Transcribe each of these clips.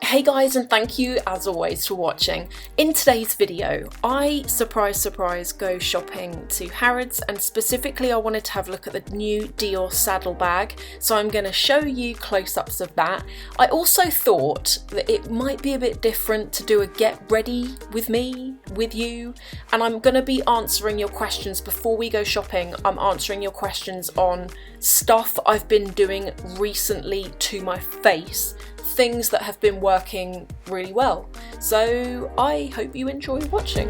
Hey guys, and thank you as always for watching. In today's video, I, surprise surprise, go shopping to Harrods, and specifically I wanted to have a look at the new Dior Saddlebag, so I'm going to show you close-ups of that. I also thought that it might be a bit different to do a get ready with me, with you, and I'm going to be answering your questions before we go shopping. I'm answering your questions on stuff I've been doing recently to my face, things that have been working really well. So I hope you enjoy watching.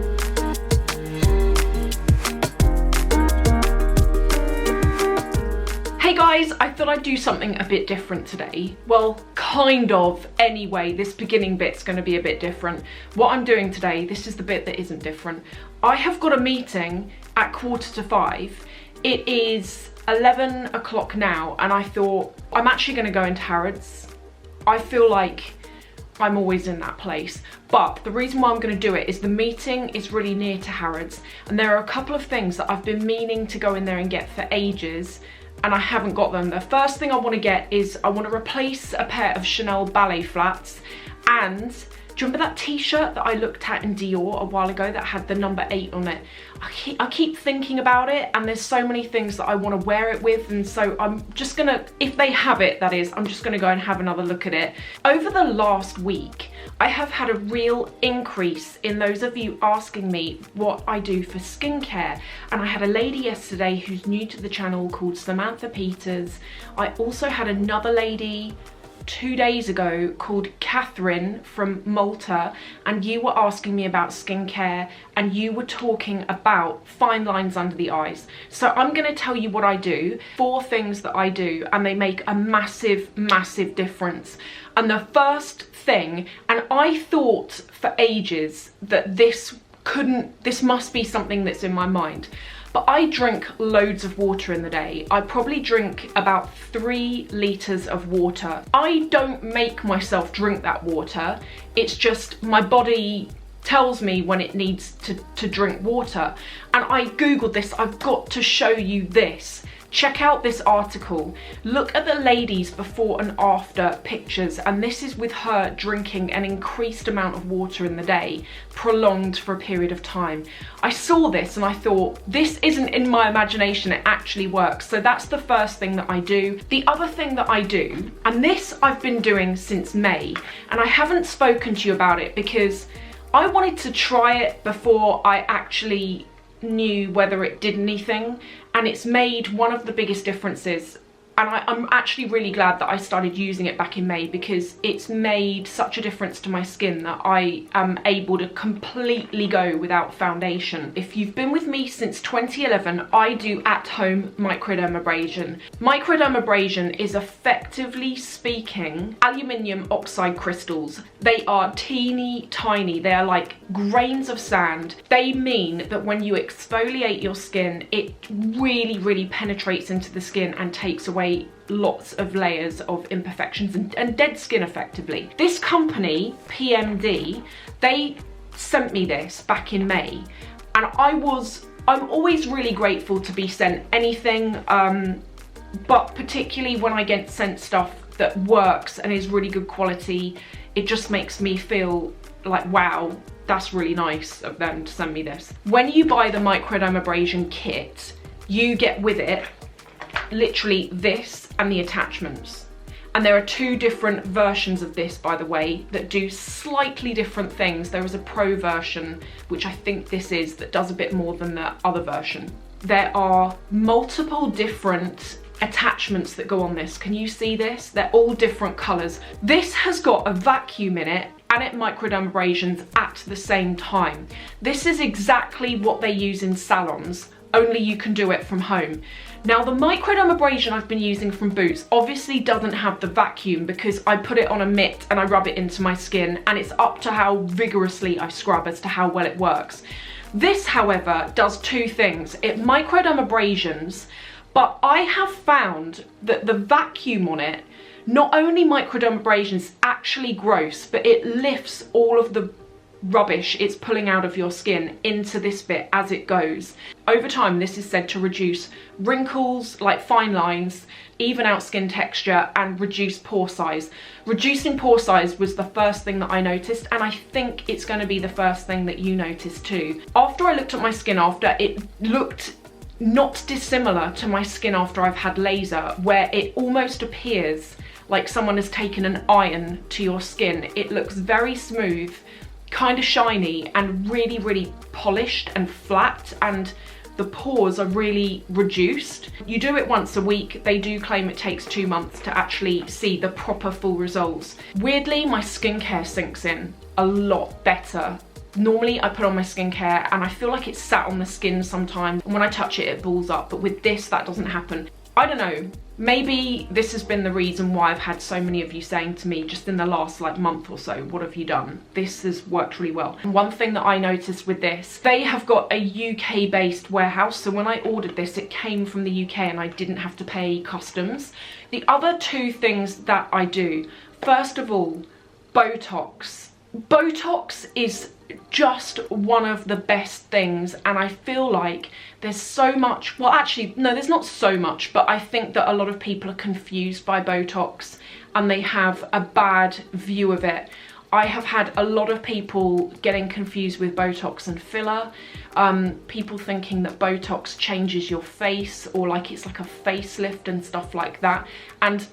Hey guys, I thought I'd do something a bit different today. Well, kind of anyway. This beginning bit's going to be a bit different. What I'm doing today, this is the bit that isn't different. I have got a meeting at 4:45. It is 11 o'clock now, and I thought I'm actually going to go into Harrods. I feel like I'm always in that place, but the reason why I'm going to do it is the meeting is really near to Harrods, and there are a couple of things that I've been meaning to go in there and get for ages, and I haven't got them. The first thing I want to get is I want to replace a pair of Chanel ballet flats, and do you remember that t-shirt that I looked at in Dior a while ago that had the number 8 on it? I keep thinking about it, and there's so many things that I want to wear it with, and so I'm just gonna, if they have it, that is, I'm just gonna go and have another look at it. Over the last week, I have had a real increase in those of you asking me what I do for skincare, and I had a lady yesterday who's new to the channel called Samantha Peters. I also had another lady 2 days ago called Catherine from Malta, and you were asking me about skincare, and you were talking about fine lines under the eyes. So I'm going to tell you what I do, 4 things that I do, and they make a massive difference. And the first thing, and I thought for ages that this must be something that's in my mind, but I drink loads of water in the day. I probably drink about 3 litres of water. I don't make myself drink that water. It's just my body tells me when it needs to drink water. And I googled this. I've got to show you this. Check out this article. Look at the ladies before and after pictures, and this is with her drinking an increased amount of water in the day, prolonged for a period of time. I saw this and I thought, this isn't in my imagination, it actually works. So that's the first thing that I do. The other thing that I do, and this I've been doing since May, and I haven't spoken to you about it because I wanted to try it before I actually knew whether it did anything, and it's made one of the biggest differences, and I'm actually really glad that I started using it back in May, because it's made such a difference to my skin that I am able to completely go without foundation. If you've been with me since 2011, I do at-home microdermabrasion. Microdermabrasion is, effectively speaking, aluminium oxide crystals. They are teeny tiny. They are like grains of sand. They mean that when you exfoliate your skin, it really penetrates into the skin and takes away lots of layers of imperfections and dead skin, effectively. This company, PMD, they sent me this back in May, and I'm always really grateful to be sent anything, but particularly when I get sent stuff that works and is really good quality, it just makes me feel like, wow, that's really nice of them to send me this. When you buy the microdermabrasion kit, you get with it literally this and the attachments, and there are 2 different versions of this, by the way, that do slightly different things. There is a pro version, which I think this is, that does a bit more than the other version. There are multiple different attachments that go on this. Can you see this? They're all different colours. This has got a vacuum in it, and it microdermabrasions at the same time. This is exactly what they use in salons, only you can do it from home. Now, the microdermabrasion I've been using from Boots obviously doesn't have the vacuum, because I put it on a mitt and I rub it into my skin, and it's up to how vigorously I scrub as to how well it works. This, however, does 2 things. It microdermabrasions, but I have found that the vacuum on it not only microdermabrasions actually gross, but it lifts all of the rubbish it's pulling out of your skin into this bit as it goes. Over time, this is said to reduce wrinkles, like fine lines, even out skin texture, and reduce pore size. Reducing pore size was the first thing that I noticed, and I think it's going to be the first thing that you notice too. After I looked at my skin after, it looked not dissimilar to my skin after I've had laser, where it almost appears like someone has taken an iron to your skin. It looks very smooth, kind of shiny, and really, really polished and flat, and the pores are really reduced. You do it once a week. They do claim it takes 2 months to actually see the proper full results. Weirdly, my skincare sinks in a lot better. Normally I put on my skincare and I feel like it's sat on the skin sometimes, and when I touch it, it balls up, but with this, that doesn't happen. I don't know, maybe this has been the reason why I've had so many of you saying to me just in the last like month or so, what have you done? This has worked really well. And one thing that I noticed with this, they have got a UK based warehouse, so when I ordered this, it came from the UK and I didn't have to pay customs. The other two things that I do, first of all, Botox. Botox is just one of the best things, and I feel like there's so much, well actually no, there's not so much, but I think that a lot of people are confused by Botox and they have a bad view of it. I have had a lot of people getting confused with Botox and filler, people thinking that Botox changes your face, or like it's like a facelift and stuff like that, and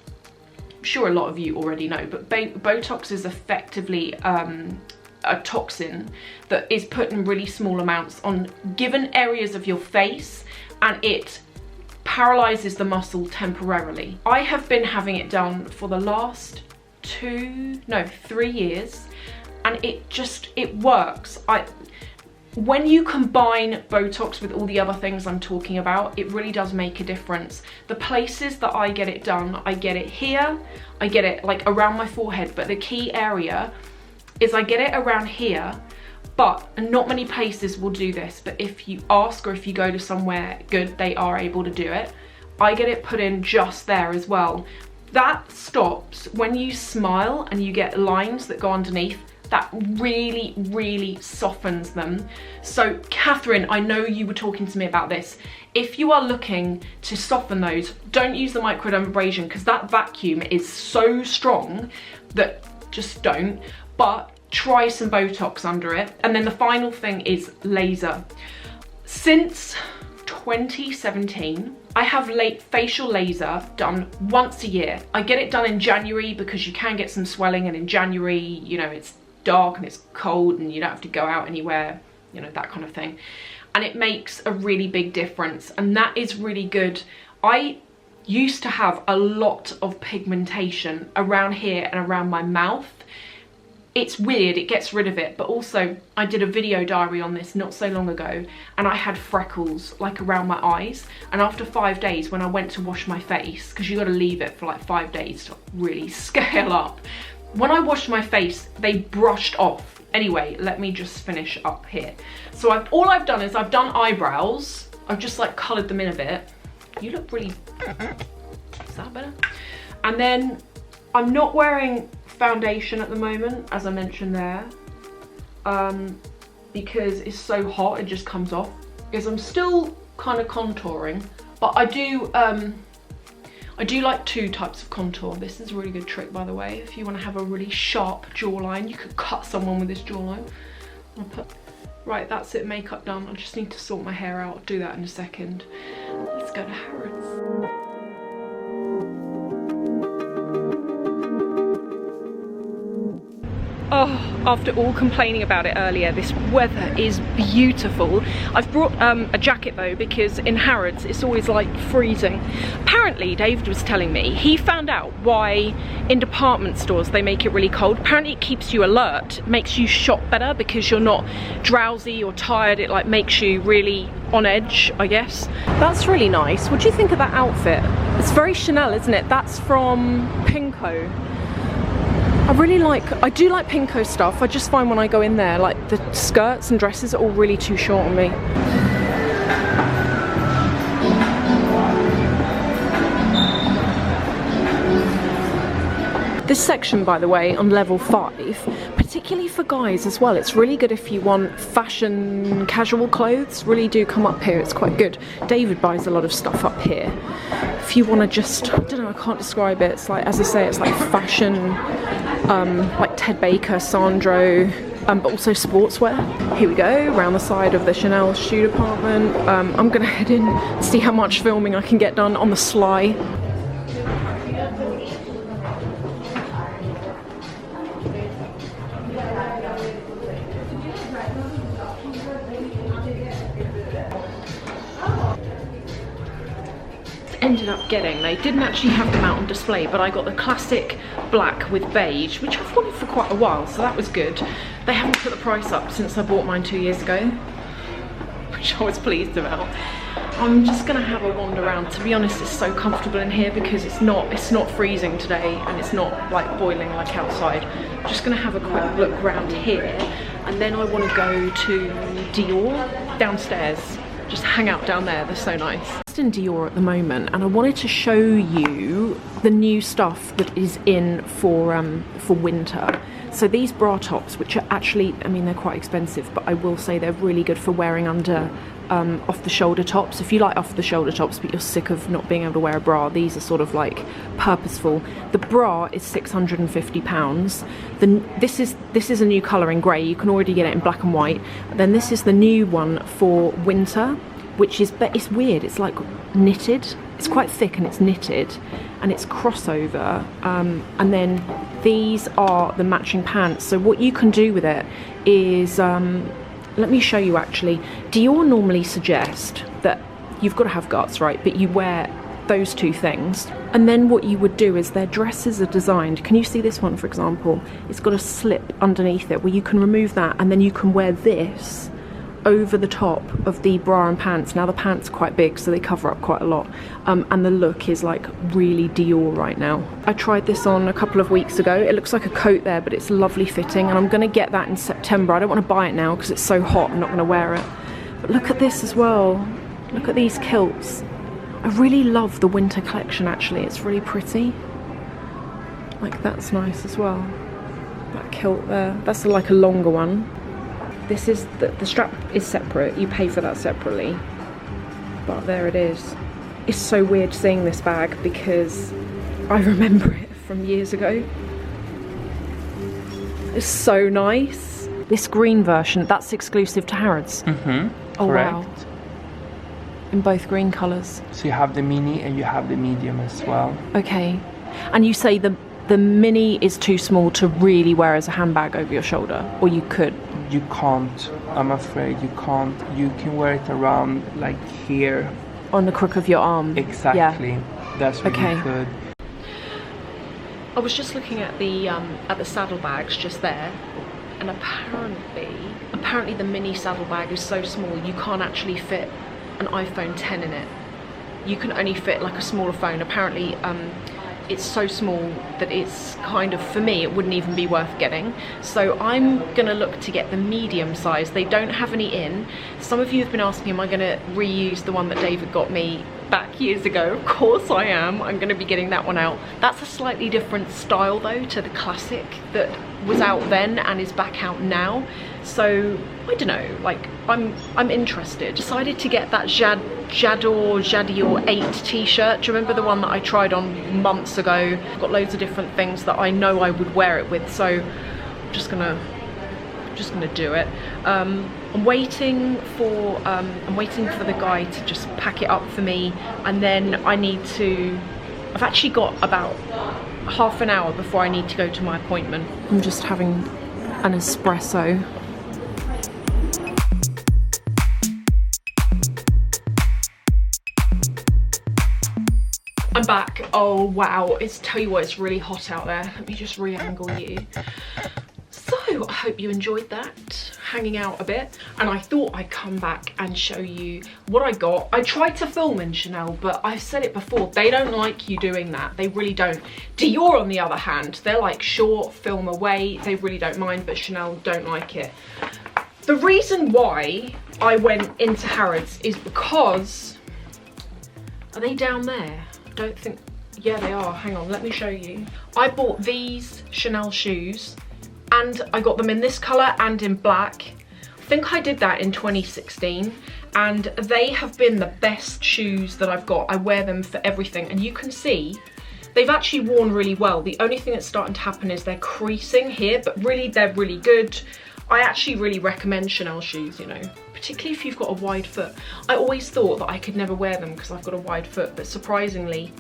I'm sure a lot of you already know, but Botox is effectively a toxin that is put in really small amounts on given areas of your face, and it paralyzes the muscle temporarily. I have been having it done for the last 3 years, and it works. When you combine Botox with all the other things I'm talking about, it really does make a difference. The places that I get it done, I get it here, I get it like around my forehead, but the key area is I get it around here, but not many places will do this, but if you ask or if you go to somewhere good, they are able to do it. I get it put in just there as well. That stops when you smile and you get lines that go underneath. That really, really softens them. So Catherine, I know you were talking to me about this. If you are looking to soften those, don't use the microdermabrasion, because that vacuum is so strong that just don't. But try some Botox under it. And then the final thing is laser. Since 2017, I have facial laser done once a year. I get it done in January because you can get some swelling, and in January, you know, it's dark and it's cold and you don't have to go out anywhere, you know, that kind of thing. And it makes a really big difference, and that is really good. I used to have a lot of pigmentation around here and around my mouth. It's weird, it gets rid of it, but also I did a video diary on this not so long ago, and I had freckles like around my eyes, and after 5 days when I went to wash my face, because you got to leave it for like 5 days to really scale up, when I washed my face, they brushed off. Anyway, let me just finish up here. So all I've done is I've done eyebrows. I've just like coloured them in a bit. You look really, is that better? And then I'm not wearing foundation at the moment, as I mentioned there, because it's so hot, it just comes off. Because I'm still kind of contouring, but I do like 2 types of contour. This is a really good trick, by the way. If you want to have a really sharp jawline, you could cut someone with this jawline. Right, that's it, makeup done. I just need to sort my hair out. I'll do that in a second. Let's go to Harrods. Oh, after all complaining about it earlier, this weather is beautiful. I've brought a jacket though, because in Harrods it's always like freezing. Apparently, David was telling me, he found out why in department stores they make it really cold. Apparently it keeps you alert, makes you shop better because you're not drowsy or tired. It like makes you really on edge, I guess. That's really nice. What do you think of that outfit? It's very Chanel, isn't it? That's from Pinko. I do like Pinko stuff. I just find when I go in there, like the skirts and dresses are all really too short on me. This section, by the way, on level 5, particularly for guys as well, it's really good if you want fashion casual clothes, really do come up here, it's quite good. David buys a lot of stuff up here. If you want to just, I don't know, I can't describe it, it's like, as I say, it's like fashion, like Ted Baker, Sandro, but also sportswear. Here we go, around the side of the Chanel shoe department. I'm gonna head in, see how much filming I can get done on the sly. Ended up getting, they didn't actually have them out on display, but I got the classic black with beige, which I've wanted for quite a while, so that was good. They haven't put the price up since I bought mine 2 years ago, which I was pleased about. I'm just gonna have a wander around. To be honest, it's so comfortable in here because it's not freezing today and it's not like boiling like outside. I'm just gonna have a quick look around here, and then I want to go to Dior downstairs. Just hang out down there, they're so nice. I'm just in Dior at the moment, and I wanted to show you the new stuff that is in for winter. So these bra tops, which are actually, I mean, they're quite expensive, but I will say they're really good for wearing under off-the-shoulder tops. If you like off-the-shoulder tops but you're sick of not being able to wear a bra, these are sort of like purposeful. The bra is £650. This is a new colour in grey. You can already get it in black and white. Then this is the new one for winter, which is, but it's weird. It's like knitted. It's quite thick and it's knitted, and it's crossover. And then these are the matching pants. So what you can do with it is, let me show you actually. Dior normally suggest that you've got to have guts, right? But you wear those two things. And then what you would do is their dresses are designed. Can you see this one, for example? It's got a slip underneath it where you can remove that, and then you can wear this over the top of the bra and pants. Now the pants are quite big, so they cover up quite a lot, and the look is like really Dior right now. I tried this on a couple of weeks ago. It looks like a coat there, but it's lovely fitting, and I'm gonna get that in September. I don't want to buy it now because it's so hot, I'm not gonna wear it. But look at this as well. Look at these kilts. I really love the winter collection actually, it's really pretty. Like that's nice as well. That kilt there, that's like a longer one. This is, the strap is separate, you pay for that separately, but there it is. It's so weird seeing this bag because I remember it from years ago. It's so nice. This green version, that's exclusive to Harrods. Mm-hmm. Oh correct. Wow. In both green colours. So you have the mini and you have the medium as well. Okay. And you say the mini is too small to really wear as a handbag over your shoulder, or you could? You can't, I'm afraid you can't. You can wear it around like here. On the crook of your arm. Exactly. Yeah. That's what you could. I was just looking at the saddlebags just there, and apparently the mini saddlebag is so small you can't actually fit an iPhone 10 in it. You can only fit like a smaller phone. Apparently it's so small that it's kind of, for me, it wouldn't even be worth getting. So I'm gonna look to get the medium size. They don't have any in. Some of you have been asking, am I gonna reuse the one that David got me back years ago? Of course I am. I'm gonna be getting that one out. That's a slightly different style though to the classic that was out then and is back out now. So I don't know, like I'm interested. Decided to get that Jadior 8 t-shirt. Do you remember the one that I tried on months ago? Got loads of different things that I know I would wear it with, so I'm just gonna do it. I'm waiting for the guy to just pack it up for me, and then I've actually got about half an hour before I need to go to my appointment. I'm just having an espresso. I'm back. Oh wow, tell you what, it's really hot out there. Let me just re-angle you. So I hope you enjoyed that, hanging out a bit, and I thought I'd come back and show you what I got. I tried to film in Chanel, but I've said it before, they don't like you doing that. They really don't. Dior, on the other hand, they're like, sure, film away. They really don't mind, but Chanel don't like it. The reason why I went into Harrods is because, are they down there? I don't think, Yeah, they are. Hang on, let me show you. I bought these Chanel shoes and I got them in this colour and in black. I think I did that in 2016 and they have been the best shoes that I've got. I wear them for everything and you can see they've actually worn really well. The only thing that's starting to happen is they're creasing here, but really they're really good. I actually really recommend Chanel shoes, you know, particularly if you've got a wide foot. I always thought that I could never wear them because I've got a wide foot, but surprisingly,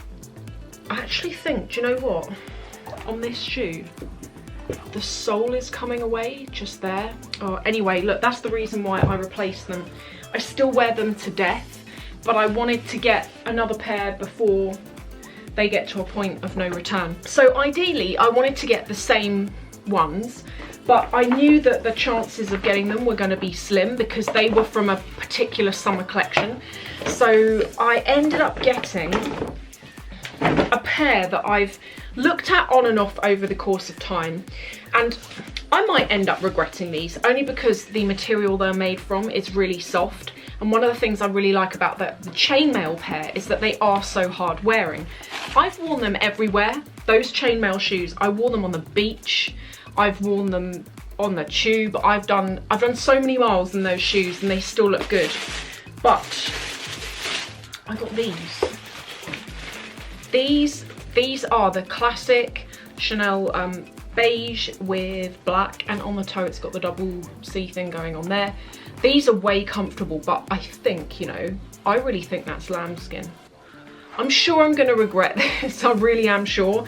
I actually think, do you know what? On this shoe, the sole is coming away just there. Oh, anyway, look, that's the reason why I replaced them. I still wear them to death, but I wanted to get another pair before they get to a point of no return. So ideally, I wanted to get the same ones, but I knew that the chances of getting them were going to be slim because they were from a particular summer collection. So I ended up getting a pair that I've looked at on and off over the course of time, and I might end up regretting these only because the material they're made from is really soft. And one of the things I really like about the chainmail pair is that they are so hard wearing. I've worn them everywhere. Those chainmail shoes, I wore them on the beach, I've worn them on the tube, I've done so many miles in those shoes and they still look good. But I got these. These are the classic Chanel beige with black, and on the toe it's got the double C thing going on there. These are way comfortable, but I think, you know, I really think that's lambskin. I'm sure I'm going to regret this. I really am sure.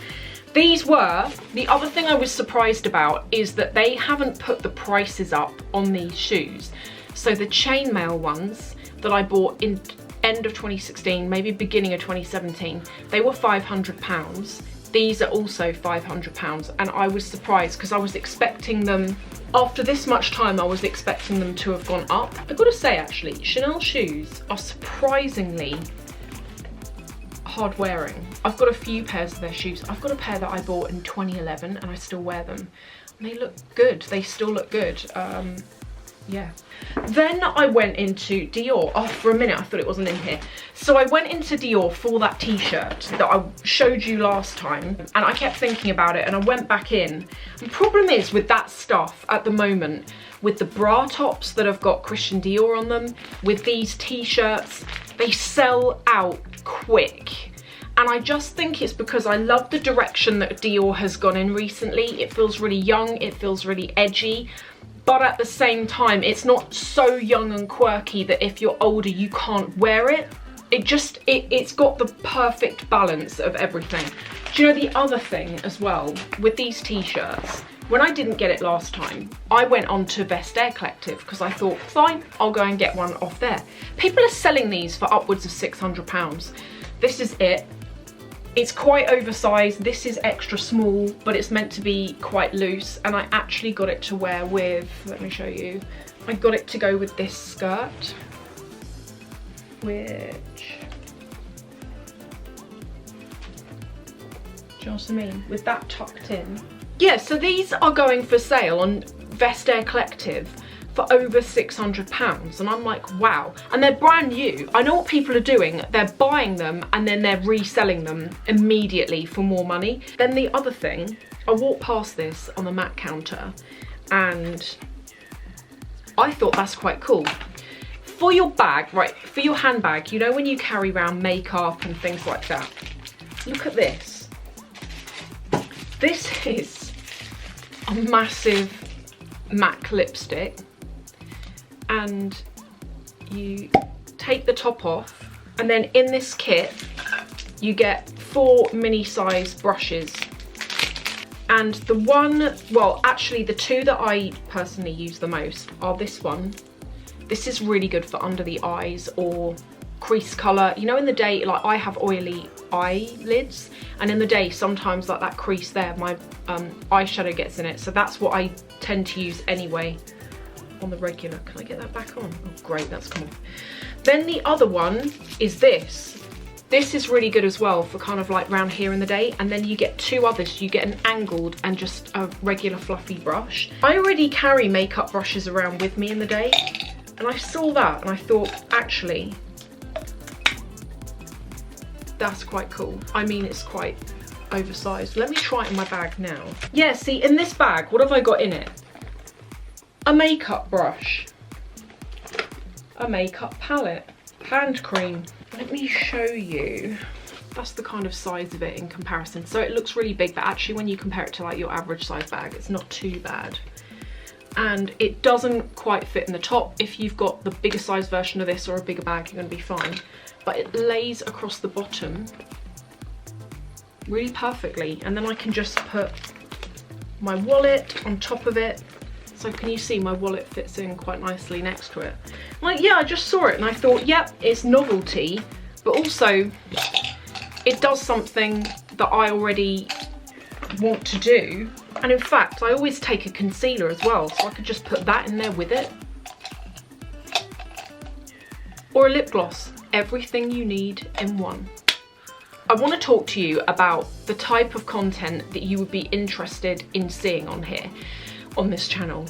These were, the other thing I was surprised about is that they haven't put the prices up on these shoes. So the chainmail ones that I bought in end of 2016, maybe beginning of 2017, they were £500. These are also £500, and I was surprised because I was expecting them, after this much time, I was expecting them to have gone up. I've got to say actually, Chanel shoes are surprisingly hard wearing. I've got a few pairs of their shoes. I've got a pair that I bought in 2011 and I still wear them. And they look good, they still look good. Yeah. Then I went into Dior. Oh, for a minute I thought it wasn't in here. So I went into Dior for that t-shirt that I showed you last time, and I kept thinking about it and I went back in. The problem is with that stuff at the moment, with the bra tops that have got Christian Dior on them, with these t-shirts, they sell out quick. And I just think it's because I love the direction that Dior has gone in recently. It feels really young, it feels really edgy. But at the same time, it's not so young and quirky that if you're older, you can't wear it. It's got the perfect balance of everything. Do you know the other thing as well with these t-shirts? When I didn't get it last time, I went on to Vestiaire Collective because I thought, fine, I'll go and get one off there. People are selling these for upwards of £600. This is it. It's quite oversized. This is extra small, but it's meant to be quite loose. And I actually got it to wear with, let me show you. I got it to go with this skirt, which, do you know what I mean? With that tucked in. Yeah, so these are going for sale on Vestiaire Collective for over £600, and I'm like, wow. And they're brand new. I know what people are doing. They're buying them and then they're reselling them immediately for more money. Then the other thing, I walked past this on the MAC counter and I thought that's quite cool. For your bag, right, for your handbag, you know when you carry around makeup and things like that? Look at this. This is a massive MAC lipstick. And you take the top off, and then in this kit you get 4 mini size brushes, and the one, well actually the 2 that I personally use the most are this one. This is really good for under the eyes or crease colour. You know, in the day, like I have oily eyelids, and in the day sometimes like that crease there, my eyeshadow gets in it, so that's what I tend to use anyway on the regular. Can I get that back on? Oh great, that's come off. Then the other one is this. This is really good as well for kind of like round here in the day, and then you get 2 others. You get an angled and just a regular fluffy brush. I already carry makeup brushes around with me in the day, and I saw that and I thought, actually, That's quite cool. I mean, it's quite oversized. Let me try it in my bag now. Yeah, see, in this bag, what have I got in it? A makeup brush, a makeup palette, hand cream. Let me show you. That's the kind of size of it in comparison. So it looks really big, but actually when you compare it to like your average size bag, it's not too bad. And it doesn't quite fit in the top. If you've got the bigger size version of this or a bigger bag, you're gonna be fine. But it lays across the bottom really perfectly. And then I can just put my wallet on top of it. So can you see my wallet fits in quite nicely next to it? Like, yeah, I just saw it and I thought, yep, it's novelty, but also it does something that I already want to do. And in fact, I always take a concealer as well, so I could just put that in there with it. Or a lip gloss. Everything you need in one. I want to talk to you about the type of content that you would be interested in seeing on here, on this channel,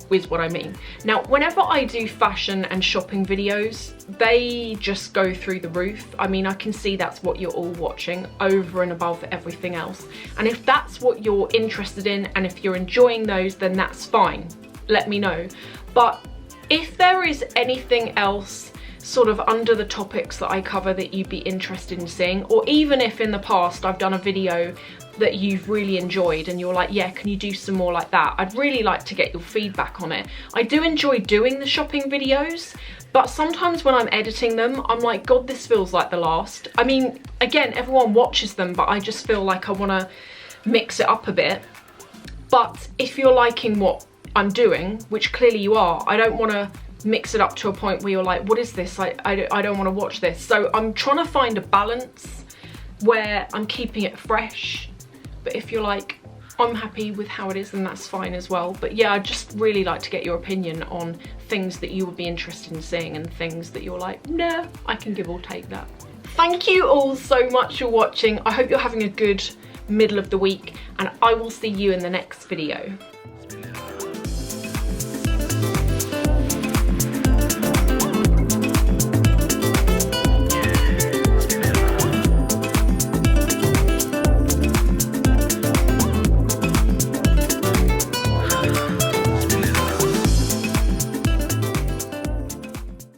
is what I mean. Now, whenever I do fashion and shopping videos, they just go through the roof. I mean, I can see that's what you're all watching over and above everything else. And if that's what you're interested in, and if you're enjoying those, then that's fine. Let me know. But if there is anything else sort of under the topics that I cover that you'd be interested in seeing, or even if in the past I've done a video that you've really enjoyed and you're like, yeah, can you do some more like that? I'd really like to get your feedback on it. I do enjoy doing the shopping videos, but sometimes when I'm editing them, I'm like, God, this feels like the last. I mean, again, everyone watches them, but I just feel like I want to mix it up a bit. But if you're liking what I'm doing, which clearly you are, I don't want to mix it up to a point where you're like, what is this? I don't want to watch this. So I'm trying to find a balance where I'm keeping it fresh. But if you're like, I'm happy with how it is, then that's fine as well. But yeah, I'd just really like to get your opinion on things that you would be interested in seeing and things that you're like, nah, I can give or take that. Thank you all so much for watching. I hope you're having a good middle of the week, and I will see you in the next video.